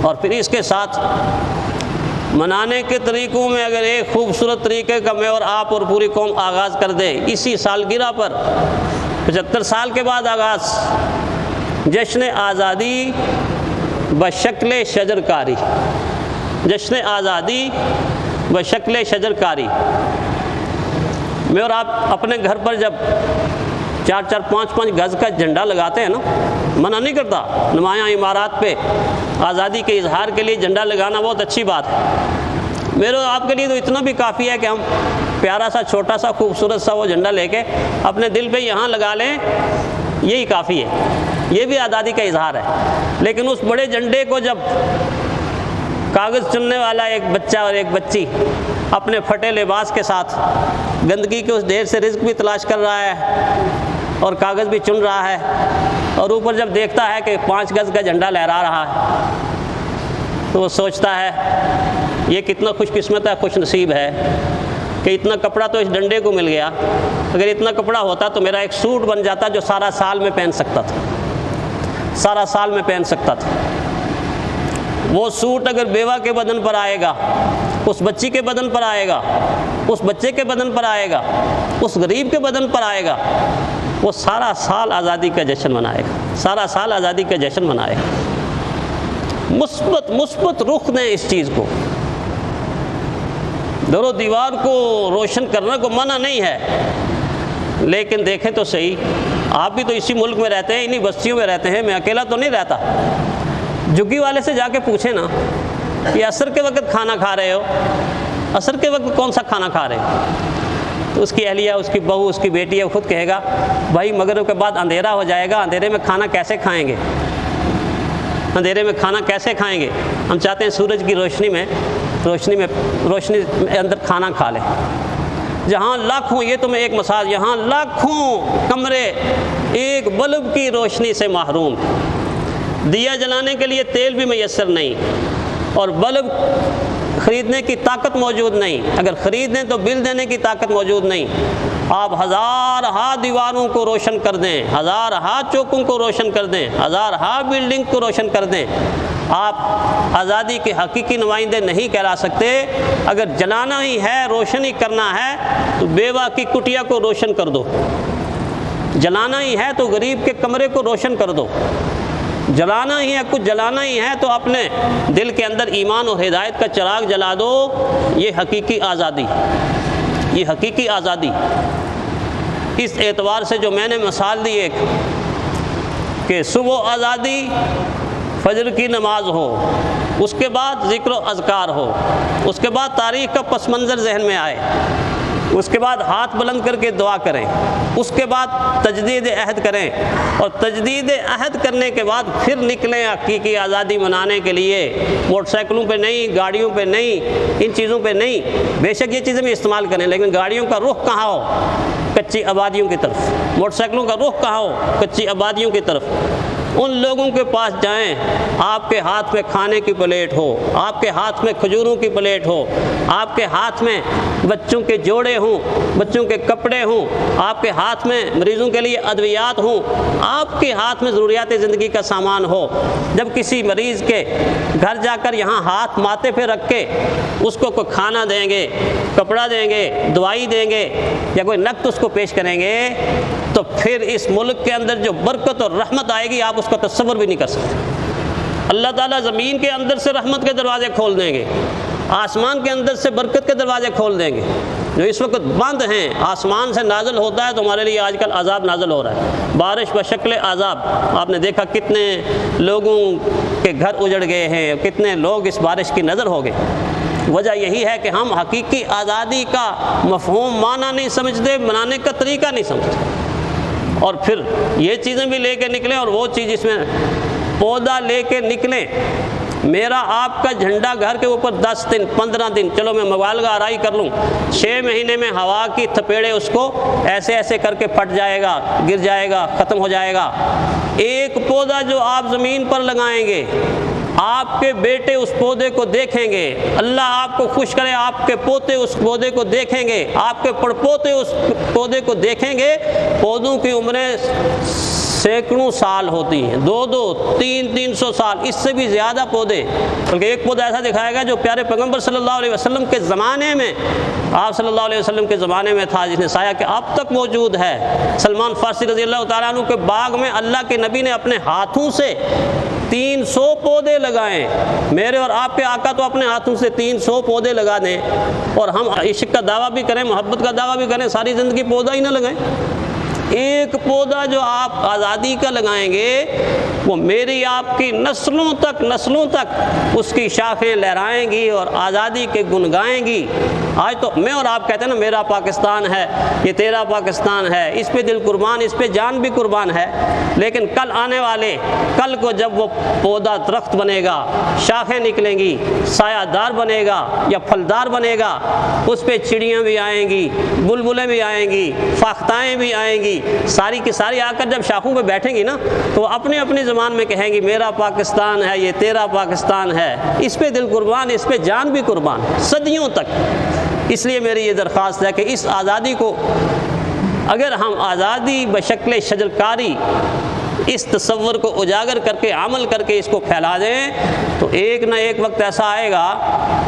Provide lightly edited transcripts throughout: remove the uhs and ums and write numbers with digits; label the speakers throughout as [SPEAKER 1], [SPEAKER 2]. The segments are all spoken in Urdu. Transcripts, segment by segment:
[SPEAKER 1] اور پھر اس کے ساتھ منانے کے طریقوں میں اگر ایک خوبصورت طریقے کا میں اور آپ اور پوری قوم آغاز کر دے، اسی سالگرہ پر 75 سال کے بعد آغاز، جشن آزادی بشکل شجر کاری، جشن آزادی بشکل شجر کاری۔ میں اور آپ اپنے گھر پر جب 4-4 5-5 گز کا جھنڈا لگاتے ہیں نا، منع نہیں کرتا، نمایاں عمارات پہ آزادی کے اظہار کے لیے جھنڈا لگانا بہت اچھی بات ہے۔ میرے اور آپ کے لیے تو اتنا بھی کافی ہے کہ ہم پیارا سا چھوٹا سا خوبصورت سا وہ جھنڈا لے کے اپنے دل پہ یہاں لگا لیں، یہی کافی ہے، یہ بھی آزادی کا اظہار ہے۔ لیکن اس بڑے جھنڈے کو جب کاغذ چننے والا ایک بچہ اور ایک بچی اپنے پھٹے لباس کے ساتھ گندگی کے اس ڈھیر سے رزق بھی تلاش کر رہا ہے اور کاغذ بھی چن رہا ہے، اور اوپر جب دیکھتا ہے کہ 5 گز کا جھنڈا لہرا رہا ہے تو وہ سوچتا ہے یہ کتنا خوش قسمت ہے، خوش نصیب ہے کہ اتنا کپڑا تو اس ڈنڈے کو مل گیا۔ اگر اتنا کپڑا ہوتا تو میرا ایک سوٹ بن جاتا جو سارا سال میں پہن سکتا تھا، سارا سال میں پہن سکتا تھا۔ وہ سوٹ اگر بیوہ کے بدن پر آئے گا، اس بچی کے بدن پر آئے گا، اس بچے کے بدن پر آئے گا، اس غریب کے بدن پر آئے گا، وہ سارا سال آزادی کا جشن منائے گا، سارا سال آزادی کا جشن منائے گا۔ مثبت رخ دیں اس چیز کو۔ در و دیوار کو روشن کرنے کو منع نہیں ہے، لیکن دیکھیں تو صحیح، آپ بھی تو اسی ملک میں رہتے ہیں، انہی بستیوں میں رہتے ہیں، میں اکیلا تو نہیں رہتا۔ جھگی والے سے جا کے پوچھیں نا کہ عصر کے وقت کھانا کھا رہے ہو، عصر کے وقت کون سا کھانا کھا رہے ہو؟ تو اس کی اہلیہ، اس کی بہو، اس کی بیٹی ہے، خود کہے گا بھائی مغرب کے بعد اندھیرا ہو جائے گا، اندھیرے میں کھانا کیسے کھائیں گے، اندھیرے میں کھانا کیسے کھائیں گے؟ ہم چاہتے ہیں سورج کی روشنی میں اندر کھانا کھا لیں۔ جہاں لاکھوں، یہ تو میں ایک مثال، یہاں لاکھوں کمرے ایک بلب کی روشنی سے محروم، دیا جلانے کے لیے تیل بھی میسر نہیں، اور بلب خریدنے کی طاقت موجود نہیں، اگر خرید دیں تو بل دینے کی طاقت موجود نہیں۔ آپ ہزارہا دیواروں کو روشن کر دیں، ہزارہا چوکوں کو روشن کر دیں، ہزارہا بلڈنگ کو روشن کر دیں، آپ آزادی کے حقیقی نمائندے نہیں کہلا سکتے۔ اگر جلانا ہی ہے، روشنی کرنا ہے تو بیوہ کی کٹیا کو روشن کر دو، جلانا ہی ہے تو غریب کے کمرے کو روشن کر دو، جلانا ہی ہے، کچھ جلانا ہی ہے تو اپنے دل کے اندر ایمان اور ہدایت کا چراغ جلا دو۔ یہ حقیقی آزادی، یہ حقیقی آزادی۔ اس اعتبار سے جو میں نے مثال دی ایک کہ صبح آزادی، فجر کی نماز ہو، اس کے بعد ذکر و اذکار ہو، اس کے بعد تاریخ کا پس منظر ذہن میں آئے، اس کے بعد ہاتھ بلند کر کے دعا کریں، اس کے بعد تجدید عہد کریں، اور تجدید عہد کرنے کے بعد پھر نکلیں حقیقی آزادی منانے کے لیے۔ موٹر سائیکلوں پہ نہیں، گاڑیوں پہ نہیں، ان چیزوں پہ نہیں، بے شک یہ چیزیں بھی استعمال کریں، لیکن گاڑیوں کا رخ کہاں ہو؟ کچی آبادیوں کی طرف۔ موٹر سائیکلوں کا رخ کہاں ہو؟ کچی آبادیوں کی طرف۔ ان لوگوں کے پاس جائیں، آپ کے ہاتھ میں کھانے کی پلیٹ ہو، آپ کے ہاتھ میں کھجوروں کی پلیٹ ہو، آپ کے ہاتھ میں بچوں کے جوڑے ہوں، بچوں کے کپڑے ہوں، آپ کے ہاتھ میں مریضوں کے لیے ادویات ہوں، آپ کے ہاتھ میں ضروریات زندگی کا سامان ہو۔ جب کسی مریض کے گھر جا کر یہاں ہاتھ ماتھے پہ رکھ کے اس کو کوئی کھانا دیں گے، کپڑا دیں گے، دوائی دیں گے، یا کوئی نقد اس کو پیش کریں گے، تو پھر اس ملک کے اندر جو برکت اور رحمت آئے گی آپ اس کا تصور بھی نہیں کر سکتے۔ اللہ تعالیٰ زمین کے اندر سے رحمت کے دروازے کھول دیں گے، آسمان کے اندر سے برکت کے دروازے کھول دیں گے۔ جو اس وقت بند ہیں، آسمان سے نازل ہوتا ہے تو ہمارے لیے آج کل عذاب نازل ہو رہا ہے، بارش بشکل عذاب۔ آپ نے دیکھا کتنے لوگوں کے گھر اجڑ گئے ہیں، کتنے لوگ اس بارش کی نظر ہو گئے۔ وجہ یہی ہے کہ ہم حقیقی آزادی کا مفہوم معنی نہیں سمجھتے، منانے کا طریقہ نہیں سمجھتے، اور پھر یہ چیزیں بھی لے کے نکلیں، اور وہ چیز اس میں پودا لے کے نکلیں۔ میرا آپ کا جھنڈا گھر کے اوپر 10 دن 15 دن، چلو میں مبالغہ آرائی کر لوں، 6 مہینے میں ہوا کی تھپیڑے اس کو ایسے ایسے کر کے پھٹ جائے گا، گر جائے گا، ختم ہو جائے گا۔ ایک پودا جو آپ زمین پر لگائیں گے، آپ کے بیٹے اس پودے کو دیکھیں گے، اللہ آپ کو خوش کرے، آپ کے پوتے اس پودے کو دیکھیں گے، آپ کے پڑپوتے اس پودے کو دیکھیں گے۔ پودوں کی عمریں سینکڑوں سال ہوتی ہیں، 200-300 سال، اس سے بھی زیادہ پودے، بلکہ ایک پودا ایسا دکھایا گیا جو پیارے پیغمبر صلی اللہ علیہ وسلم کے زمانے میں، آپ صلی اللہ علیہ وسلم کے زمانے میں تھا، جس نے سایہ کہ اب تک موجود ہے۔ سلمان فارسی رضی اللہ تعالیٰ عنہ کے باغ میں اللہ کے نبی نے اپنے ہاتھوں سے 300 پودے لگائیں۔ میرے اور آپ کے آقا تو اپنے ہاتھوں سے 300 پودے لگا دیں، اور ہم عشق کا دعویٰ بھی کریں، محبت کا دعویٰ بھی کریں، ساری زندگی پودا ہی نہ لگائیں۔ ایک پودا جو آپ آزادی کا لگائیں گے وہ میری آپ کی نسلوں تک اس کی شاخیں لہرائیں گی اور آزادی کے گن گائیں گی۔ آج تو میں اور آپ کہتے ہیں نا میرا پاکستان ہے، یہ تیرا پاکستان ہے، اس پہ دل قربان، اس پہ جان بھی قربان ہے، لیکن کل آنے والے کل کو جب وہ پودا درخت بنے گا، شاخیں نکلیں گی، سایہ دار بنے گا یا پھلدار بنے گا، اس پہ چڑیاں بھی آئیں گی، بلبلیں بھی آئیں گی، فاختائیں بھی آئیں گی، ساری کی ساری آ کر جب شاخوں پہ بیٹھیں گی نا تو اپنے اپنی زبان میں کہیں گی میرا پاکستان ہے، یہ تیرا پاکستان ہے، اس پہ دل قربان، اس پہ جان بھی قربان، صدیوں تک۔ اس لیے میری یہ درخواست ہے کہ اس آزادی کو اگر ہم آزادی بشکل شجرکاری اس تصور کو اجاگر کر کے عمل کر کے اس کو پھیلا دیں تو ایک نہ ایک وقت ایسا آئے گا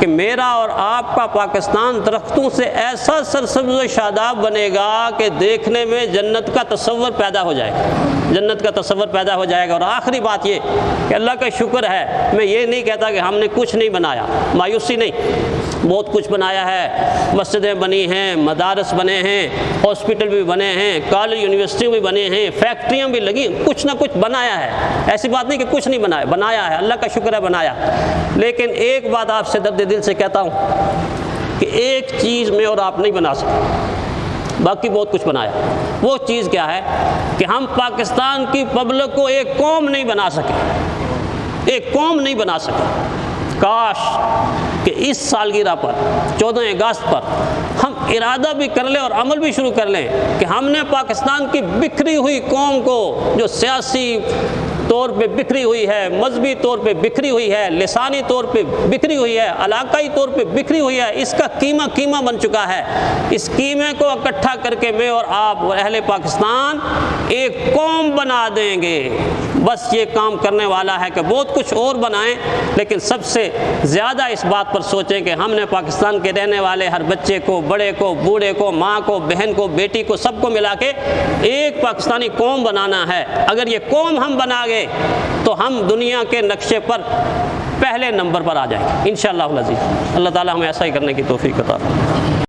[SPEAKER 1] کہ میرا اور آپ کا پاکستان درختوں سے ایسا سرسبز و شاداب بنے گا کہ دیکھنے میں جنت کا تصور پیدا ہو جائے گا، جنت کا تصور پیدا ہو جائے گا۔ اور آخری بات یہ کہ اللہ کا شکر ہے، میں یہ نہیں کہتا کہ ہم نے کچھ نہیں بنایا، مایوسی نہیں، بہت کچھ بنایا ہے، مسجدیں بنی ہیں، مدارس بنے ہیں، ہاسپٹل بھی بنے ہیں، کالج یونیورسٹیاں بھی بنے ہیں، فیکٹریاں بھی لگی، کچھ نہ کچھ بنایا ہے، ایسی بات نہیں کہ کچھ نہیں بنایا، بنایا ہے، اللہ کا شکر ہے بنایا۔ لیکن ایک بات آپ سے درد دل سے کہتا ہوں کہ ایک چیز میں اور آپ نہیں بنا سکتے، باقی بہت کچھ بنایا۔ وہ چیز کیا ہے کہ ہم پاکستان کی پبلک کو ایک قوم نہیں بنا سکے، ایک قوم نہیں بنا سکے۔ کاش کہ اس سالگرہ پر 14 اگست پر ہم ارادہ بھی کر لیں اور عمل بھی شروع کر لیں کہ ہم نے پاکستان کی بکھری ہوئی قوم کو، جو سیاسی طور پہ بکھری ہوئی ہے، مذہبی طور پہ بکھری ہوئی ہے، لسانی طور پہ بکھری ہوئی ہے، علاقائی طور پہ بکھری ہوئی ہے، اس کا قیمہ بن چکا ہے۔ اس قیمے کو اکٹھا کر کے میں اور آپ اور اہل پاکستان ایک قوم بنا دیں گے۔ بس یہ کام کرنے والا ہے کہ بہت کچھ اور بنائیں، لیکن سب سے زیادہ اس بات پر سوچیں کہ ہم نے پاکستان کے رہنے والے ہر بچے کو، بڑے کو، بوڑھے کو، ماں کو، بہن کو، بیٹی کو، سب کو ملا کے ایک پاکستانی قوم بنانا ہے۔ اگر یہ قوم ہم بنا گئے تو ہم دنیا کے نقشے پر پہلے نمبر پر آ جائیں گے انشاءاللہ العزیز۔ اللہ تعالی ہمیں ایسا ہی کرنے کی توفیق عطا فرمائے۔